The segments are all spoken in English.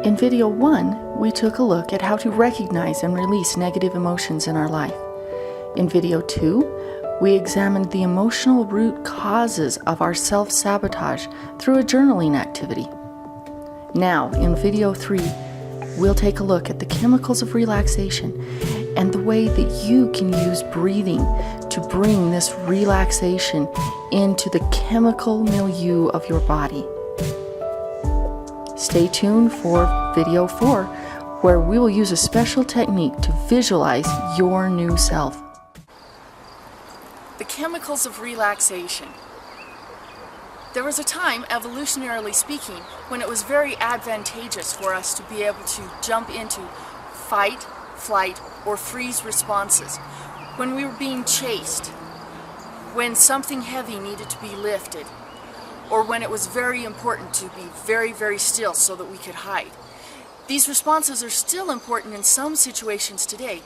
In video 1, we took a look at how to recognize and release negative emotions in our life. In video 2, we examined the emotional root causes of our self-sabotage through a journaling activity. Now, in video 3, we'll take a look at the chemicals of relaxation and the way that you can use breathing to bring this relaxation into the chemical milieu of your body. Stay tuned for video 4, where we will use a special technique to visualize your new self. The chemicals of relaxation. There was a time, evolutionarily speaking, when it was very advantageous for us to be able to jump into fight, flight, or freeze responses. When we were being chased, when something heavy needed to be lifted, or when it was very important to be very, very still so that we could hide. These responses are still important in some situations today,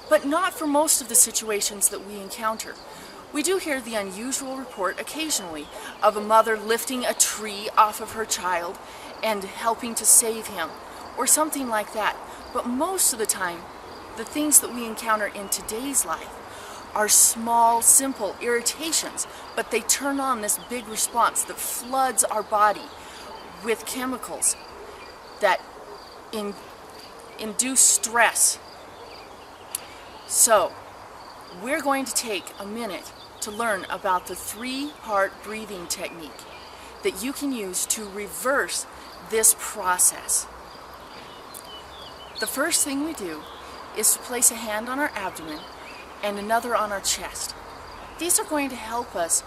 but not for most of the situations that we encounter. We do hear the unusual report occasionally of a mother lifting a tree off of her child and helping to save him, or something like that. But most of the time, the things that we encounter in today's life are small, simple irritations, but they turn on this big response that floods our body with chemicals that induce stress. So, we're going to take a minute to learn about the 3-part breathing technique that you can use to reverse this process. The first thing we do is to place a hand on our abdomen and another on our chest. These are going to help us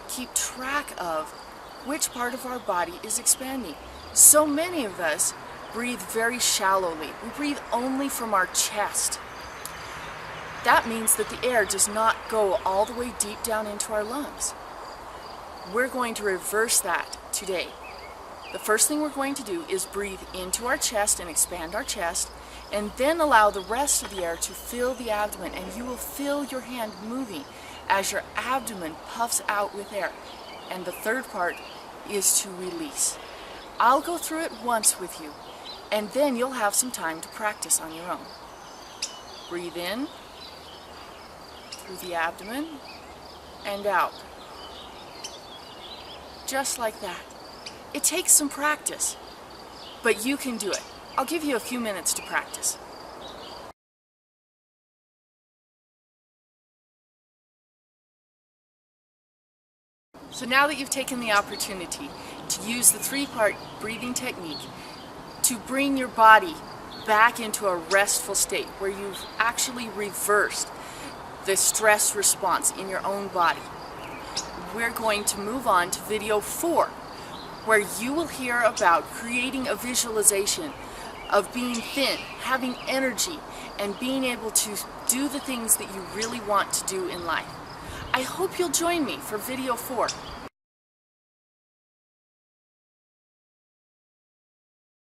keep track of which part of our body is expanding. So many of us breathe very shallowly. We breathe only from our chest. That means that the air does not go all the way deep down into our lungs. We're going to reverse that today. The first thing we're going to do is breathe into our chest and expand our chest, and then allow the rest of the air to fill the abdomen, and you will feel your hand moving as your abdomen puffs out with air. And the third part is to release. I'll go through it once with you, and then you'll have some time to practice on your own. Breathe in through the abdomen and out. Just like that. It takes some practice, but you can do it. I'll give you a few minutes to practice. So now that you've taken the opportunity to use the 3-part breathing technique to bring your body back into a restful state where you've actually reversed the stress response in your own body, we're going to move on to video 4, where you will hear about creating a visualization of being thin, having energy, and being able to do the things that you really want to do in life. I hope you'll join me for video 4.